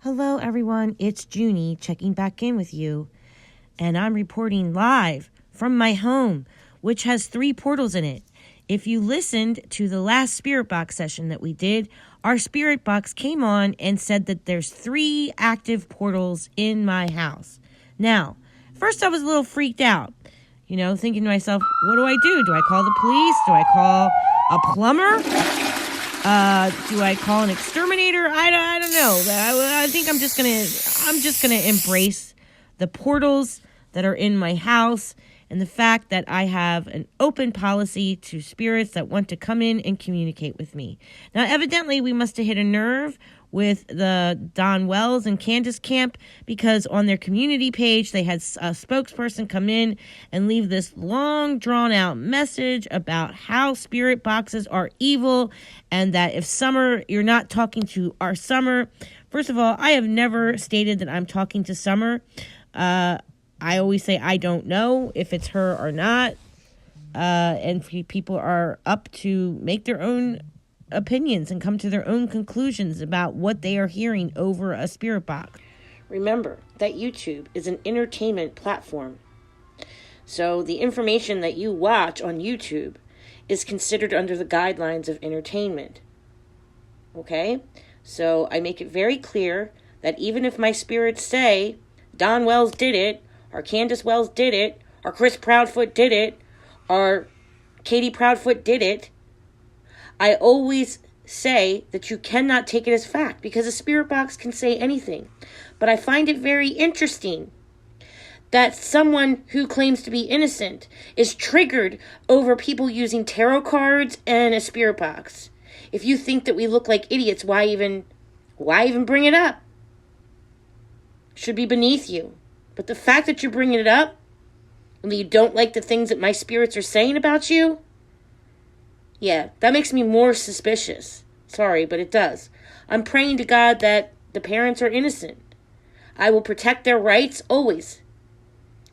Hello, everyone. It's Junie checking back in with you. And I'm reporting live from my home, which has 3 portals in it. If you listened to the last Spirit Box session that we did, our Spirit Box came on and said that there's 3 active portals in my house. Now, first I was a little freaked out, thinking to myself, what do I do? Do I call the police? Do I call a plumber? Do I call an exterminator? I don't know. I think I'm just gonna embrace the portals that are in my house and the fact that I have an open policy to spirits that want to come in and communicate with me. Now, evidently, we must have hit a nerve with the Don Wells and Candace camp, because on their community page, they had a spokesperson come in and leave this long, drawn-out message about how spirit boxes are evil, and that if Summer, you're not talking to our Summer. First of all, I have never stated that I'm talking to Summer. I always say I don't know if it's her or not, and people are up to make their own opinions and come to their own conclusions about what they are hearing over a spirit box. Remember that YouTube is an entertainment platform. So the information that you watch on YouTube is considered under the guidelines of entertainment. Okay? So I make it very clear that even if my spirits say Don Wells did it, or Candace Wells did it, or Chris Proudfoot did it, or Katie Proudfoot did it, I always say that you cannot take it as fact, because a spirit box can say anything. But I find it very interesting that someone who claims to be innocent is triggered over people using tarot cards and a spirit box. If you think that we look like idiots, why even bring it up? Should be beneath you. But the fact that you're bringing it up, and that you don't like the things that my spirits are saying about you, yeah, that makes me more suspicious. Sorry, but it does. I'm praying to God that the parents are innocent. I will protect their rights always.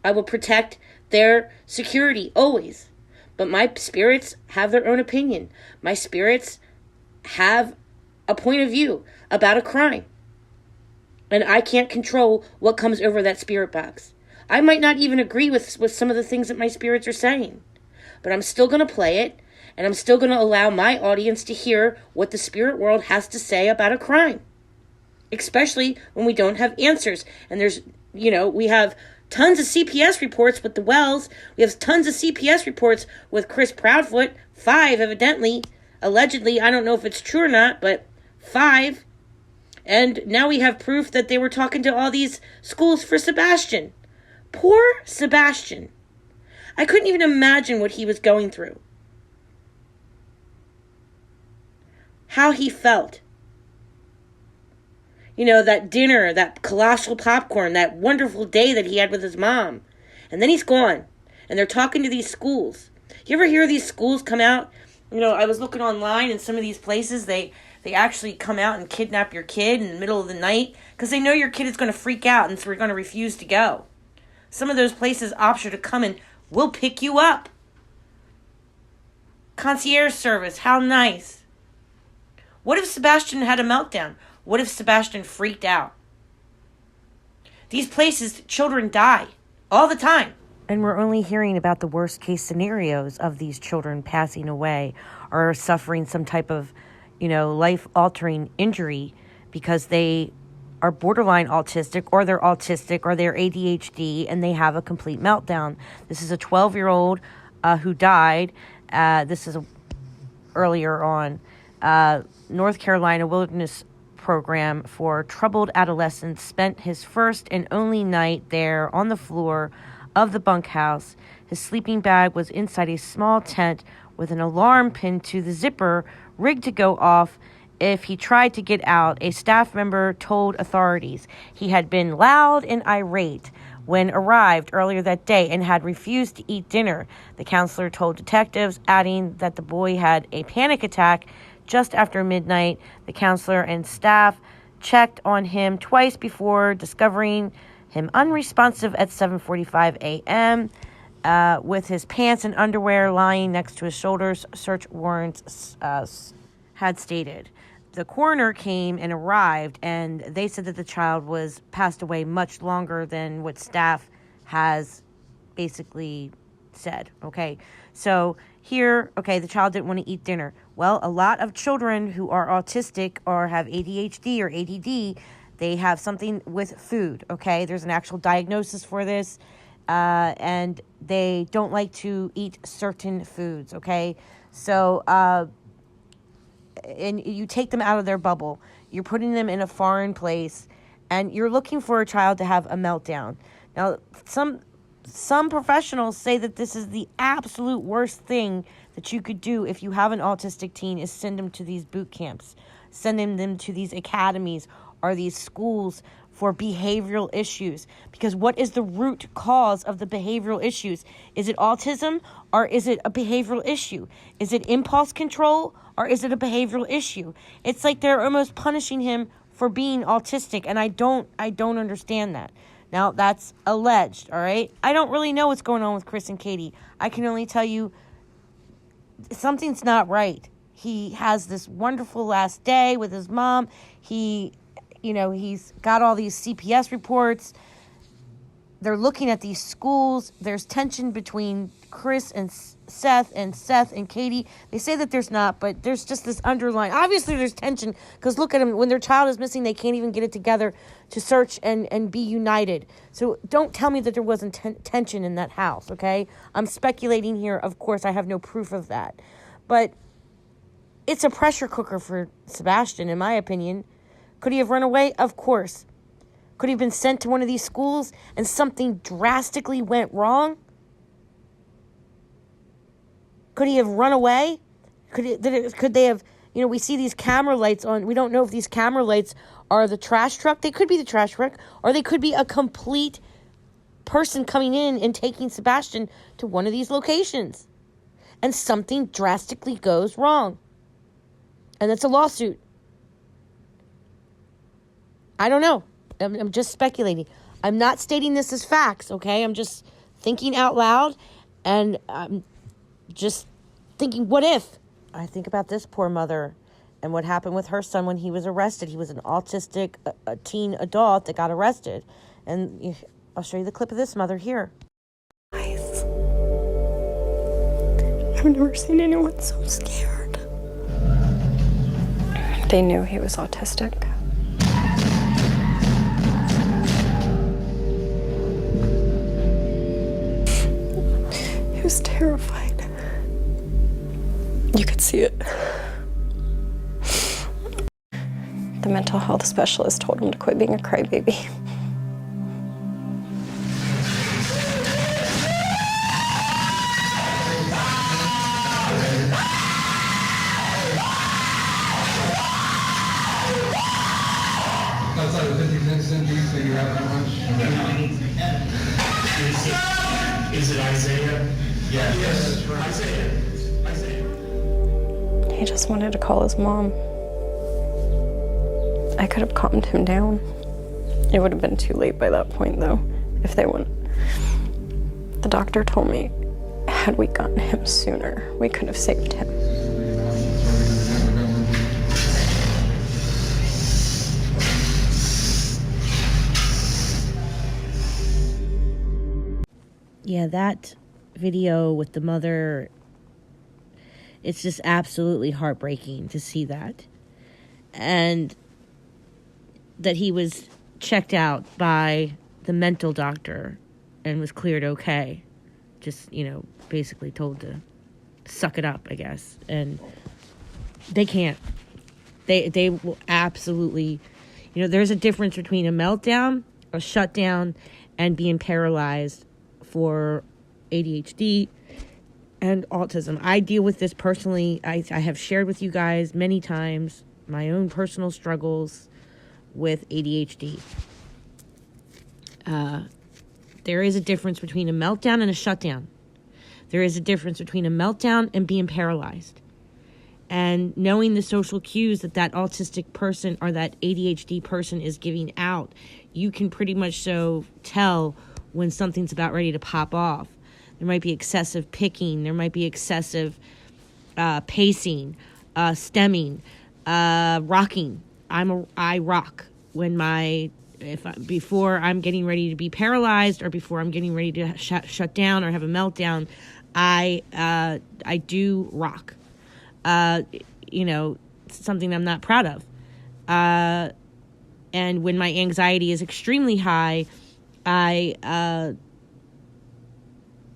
I will protect their security always. But my spirits have their own opinion. My spirits have a point of view about a crime. And I can't control what comes over that spirit box. I might not even agree with some of the things that my spirits are saying. But I'm still going to play it. And I'm still going to allow my audience to hear what the spirit world has to say about a crime. Especially when we don't have answers. And there's, we have tons of CPS reports with the Wells. We have tons of CPS reports with Chris Proudfoot. 5, evidently. Allegedly, I don't know if it's true or not, but 5. And now we have proof that they were talking to all these schools for Sebastian. Poor Sebastian. I couldn't even imagine what he was going through. How he felt. That dinner, that colossal popcorn, that wonderful day that he had with his mom. And then he's gone. And they're talking to these schools. You ever hear these schools come out? I was looking online, and some of these places, they actually come out and kidnap your kid in the middle of the night because they know your kid is going to freak out and so we're going to refuse to go. Some of those places opt you to come and we'll pick you up. Concierge service, how nice. What if Sebastian had a meltdown? What if Sebastian freaked out? These places, children die all the time. And we're only hearing about the worst case scenarios of these children passing away or suffering some type of, life-altering injury because they are borderline autistic or they're ADHD and they have a complete meltdown. This is a 12-year-old who died. This is earlier on. North Carolina Wilderness Program for Troubled Adolescents spent his first and only night there on the floor of the bunkhouse. His sleeping bag was inside a small tent with an alarm pinned to the zipper, rigged to go off if he tried to get out. A staff member told authorities he had been loud and irate when arrived earlier that day and had refused to eat dinner. The counselor told detectives, adding that the boy had a panic attack just after midnight. The counselor and staff checked on him twice before discovering him unresponsive at 7:45 a.m. With his pants and underwear lying next to his shoulders, search warrants had stated. the coroner came and arrived, and they said that the child was passed away much longer than what staff has basically said. Okay, so here, okay, the child didn't want to eat dinner. Well, a lot of children who are autistic or have ADHD or ADD, they have something with food. Okay, there's an actual diagnosis for this, and they don't like to eat certain foods. Okay, so and you take them out of their bubble. You're putting them in a foreign place, and you're looking for a child to have a meltdown. Now, some professionals say that this is the absolute worst thing that you could do if you have an autistic teen, is send them to these boot camps, sending them to these academies or these schools for behavioral issues. Because what is the root cause of the behavioral issues? Is it autism, or is it a behavioral issue? Is it impulse control, or is it a behavioral issue? It's like they're almost punishing him for being autistic, and I don't understand that. Now, that's alleged, all right? I don't really know what's going on with Chris and Katie. I can only tell you something's not right. He has this wonderful last day with his mom. He's got all these CPS reports. They're looking at these schools. There's tension between Chris and Seth and Katie. They say that there's not, but there's just this underlying. Obviously, there's tension, because look at them. When their child is missing, they can't even get it together to search and be united. So don't tell me that there wasn't tension in that house, okay? I'm speculating here. Of course, I have no proof of that. But it's a pressure cooker for Sebastian, in my opinion. Could he have run away? Of course. Could he have been sent to one of these schools and something drastically went wrong? Could he have run away? Could they have, we see these camera lights on. We don't know if these camera lights are the trash truck. They could be the trash truck, or they could be a complete person coming in and taking Sebastian to one of these locations. And something drastically goes wrong. And it's a lawsuit. I don't know. I'm just speculating. I'm not stating this as facts, okay? I'm just thinking out loud, and I'm just thinking, what if? I think about this poor mother and what happened with her son when he was arrested. He was an autistic a teen adult that got arrested. And I'll show you the clip of this mother here. Guys, I've never seen anyone so scared. They knew he was autistic. He was terrified. You could see it. The mental health specialist told him to quit being a crybaby. Outside of 50 cents that you have how much? Is it Isaiah? Yeah. Yes, Isaiah. He just wanted to call his mom. I could have calmed him down. It would have been too late by that point, though, if they wouldn't. The doctor told me, had we gotten him sooner, we could have saved him. Yeah, that video with the mother, it's just absolutely heartbreaking to see that. And that he was checked out by the mental doctor and was cleared okay. Just, basically told to suck it up, I guess. And they can't. They will absolutely, there's a difference between a meltdown, a shutdown, and being paralyzed for ADHD and autism. I deal with this personally. I have shared with you guys many times my own personal struggles with ADHD. There is a difference between a meltdown and a shutdown. There is a difference between a meltdown and being paralyzed. And knowing the social cues that autistic person or that ADHD person is giving out, you can pretty much so tell when something's about ready to pop off. There might be excessive picking. There might be excessive pacing, stemming. Rocking. I rock when before I'm getting ready to be paralyzed, or before I'm getting ready to shut down or have a meltdown. I do rock. Something I'm not proud of. And when my anxiety is extremely high, it's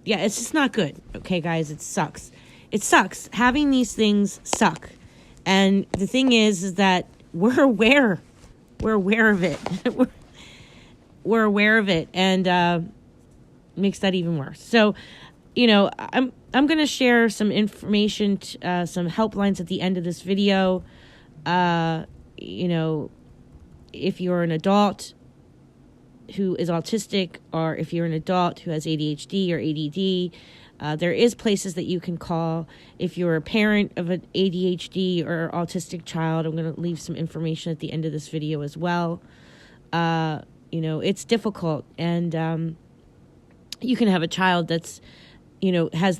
just not good. Okay, guys, it sucks. It sucks. Having these things suck. And the thing is that we're aware. We're aware of it. we're aware of it, and makes that even worse. So, I'm going to share some information, some helplines at the end of this video. If you're an adult who is autistic, or if you're an adult who has ADHD or ADD, there is places that you can call. If you're a parent of an ADHD or autistic child, I'm going to leave some information at the end of this video as well. It's difficult, and you can have a child that's, has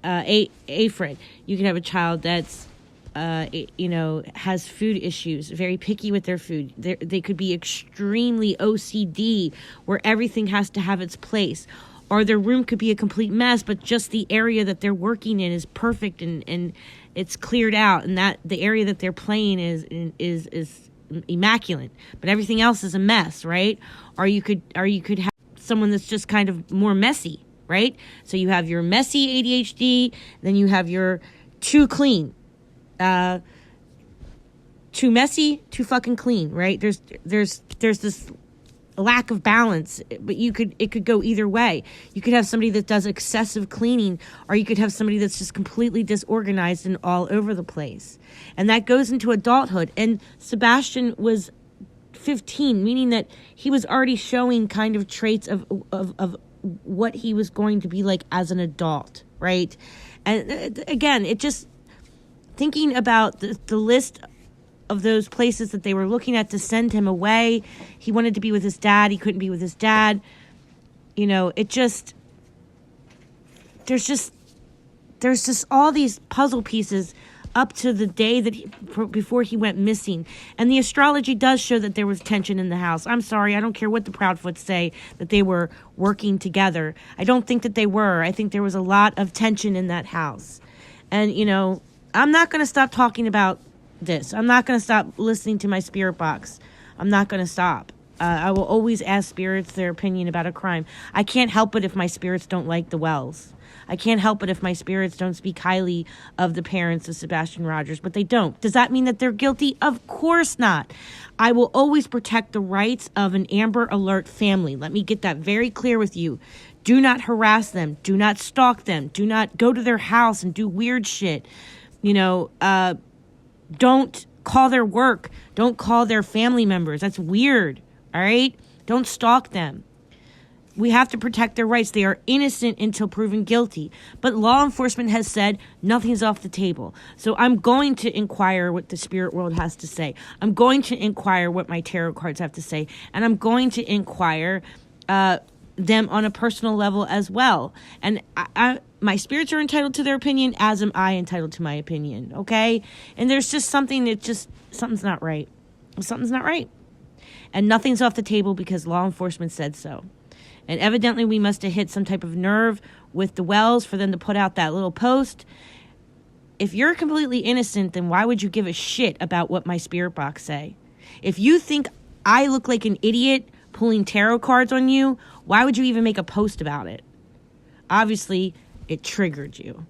AFRID. You can have a child that's, has food issues, very picky with their food. They could be extremely OCD, where everything has to have its place. Or their room could be a complete mess, but just the area that they're working in is perfect and it's cleared out, and that the area that they're playing is immaculate, but everything else is a mess, right? Or you could have someone that's just kind of more messy, right? So you have your messy ADHD, then you have your too clean, too messy, too fucking clean, right? There's this lack of balance, but it could go either way. You could have somebody that does excessive cleaning, or you could have somebody that's just completely disorganized and all over the place. And that goes into adulthood. And Sebastian was 15, meaning that he was already showing kind of traits of what he was going to be like as an adult, right? And again, it just, thinking about the list of those places that they were looking at to send him away. He wanted to be with his dad. He couldn't be with his dad. There's just all these puzzle pieces up to the day before he went missing. And the astrology does show that there was tension in the house. I'm sorry. I don't care what the Proudfoots say that they were working together. I don't think that they were. I think there was a lot of tension in that house. And, I'm not going to stop talking about this. I'm not going to stop listening to my spirit box. I'm not going to stop. I will always ask spirits their opinion about a crime. I can't help it if my spirits don't like the Wells. I can't help it if my spirits don't speak highly of the parents of Sebastian Rogers, but they don't. Does that mean that they're guilty? Of course not. I will always protect the rights of an Amber Alert family. Let me get that very clear with you. Do not harass them. Do not stalk them. Do not go to their house and do weird shit. Don't call their work. Don't call their family members. That's weird. All right? Don't stalk them. We have to protect their rights. They are innocent until proven guilty. But law enforcement has said nothing's off the table. So I'm going to inquire what the spirit world has to say. I'm going to inquire what my tarot cards have to say. And I'm going to inquire them on a personal level as well. And my spirits are entitled to their opinion, as am I entitled to my opinion, okay? And there's just something's not right. Something's not right. And nothing's off the table because law enforcement said so. And evidently we must have hit some type of nerve with the Wells for them to put out that little post. If you're completely innocent, then why would you give a shit about what my spirit box say? If you think I look like an idiot pulling tarot cards on you, why would you even make a post about it? Obviously, it triggered you,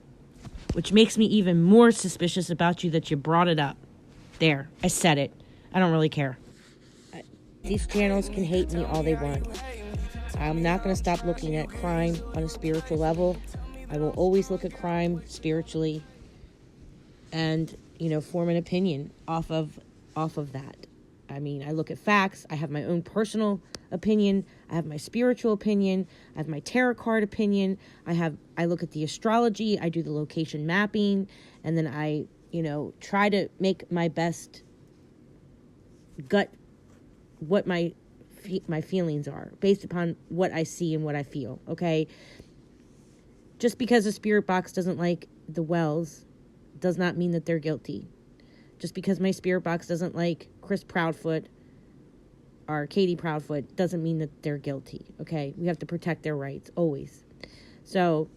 which makes me even more suspicious about you that you brought it up. There, I said it. I don't really care. These channels can hate me all they want. I'm not going to stop looking at crime on a spiritual level. I will always look at crime spiritually and, form an opinion off of that. I mean, I look at facts. I have my own personal opinion. I have my spiritual opinion. I have my tarot card opinion. I look at the astrology. I do the location mapping. And then I, try to make my best gut what my feelings are based upon what I see and what I feel, okay? Just because a spirit box doesn't like the Wells does not mean that they're guilty. Just because my spirit box doesn't like Chris Proudfoot or Katie Proudfoot doesn't mean that they're guilty, okay? We have to protect their rights, always. So,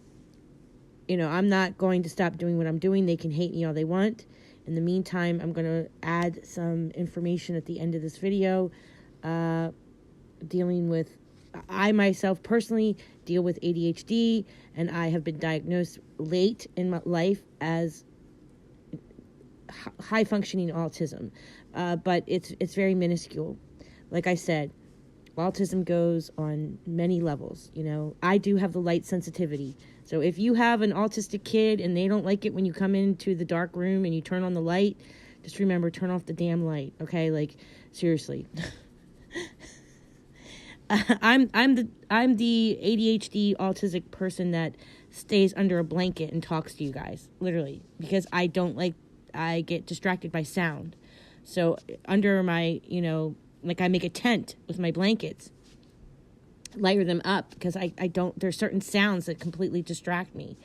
I'm not going to stop doing what I'm doing. They can hate me all they want. In the meantime, I'm going to add some information at the end of this video dealing with, I myself personally deal with ADHD, and I have been diagnosed late in my life as high-functioning autism, but it's very minuscule. Like I said, autism goes on many levels. I do have the light sensitivity. So if you have an autistic kid and they don't like it when you come into the dark room and you turn on the light, just remember, turn off the damn light, okay? Like, seriously. I'm the ADHD autistic person that stays under a blanket and talks to you guys, literally, because I get distracted by sound. So under my, like I make a tent with my blankets, layer them up, because there's certain sounds that completely distract me.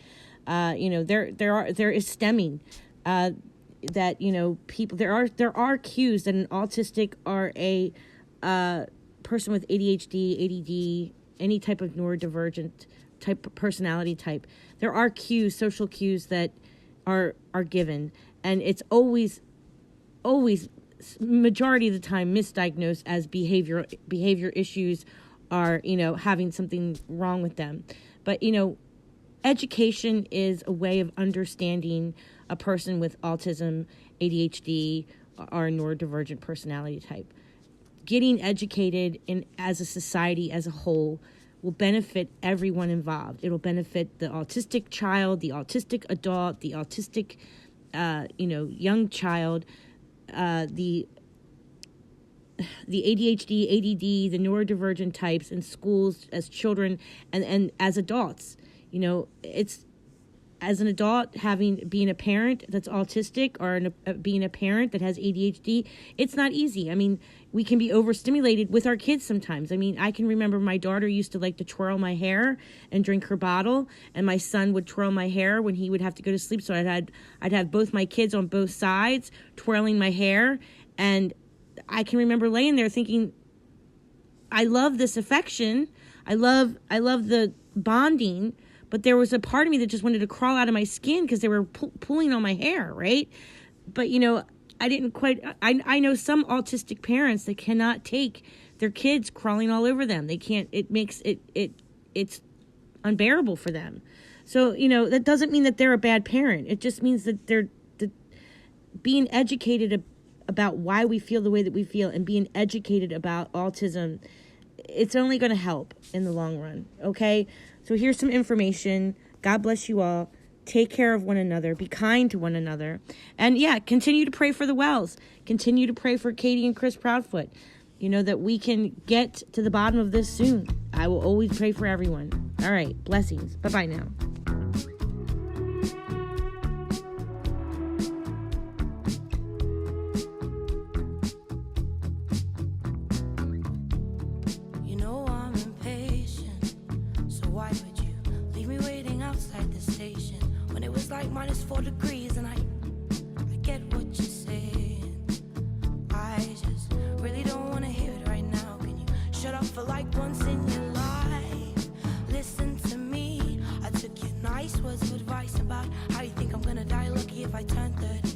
There is stemming, that, people, there are cues that an autistic or a, person with ADHD, ADD, any type of neurodivergent type of personality type, there are cues, social cues that are given, and it's always majority of the time misdiagnosed as behavior issues, are having something wrong with them. But education is a way of understanding a person with autism, ADHD, or neurodivergent personality type. Getting educated as a society as a whole will benefit everyone involved. It'll benefit the autistic child, the autistic adult, the autistic, young child, the ADHD, ADD, the neurodivergent types in schools as children and as adults. It's, as an adult, being a parent that's autistic, or being a parent that has ADHD, it's not easy. I mean, we can be overstimulated with our kids sometimes. I mean, I can remember my daughter used to like to twirl my hair and drink her bottle, and my son would twirl my hair when he would have to go to sleep. So I'd have both my kids on both sides twirling my hair, and I can remember laying there thinking, I love this affection. I love the bonding. But there was a part of me that just wanted to crawl out of my skin because they were pulling on my hair, right? But, I didn't quite... I know some autistic parents that cannot take their kids crawling all over them. They can't... It makes it's unbearable for them. So, that doesn't mean that they're a bad parent. It just means that they're being educated about why we feel the way that we feel, and being educated about autism. It's only going to help in the long run, okay? So here's some information. God bless you all. Take care of one another. Be kind to one another. And continue to pray for the Wells. Continue to pray for Katie and Chris Proudfoot. That we can get to the bottom of this soon. I will always pray for everyone. All right. Blessings. Bye-bye now. -4 degrees, and I get what you're saying. I just really don't want to hear it right now. Can you shut up for like once in your life? Listen to me. I took your nice words of advice about how you think I'm gonna die lucky if I turn 30.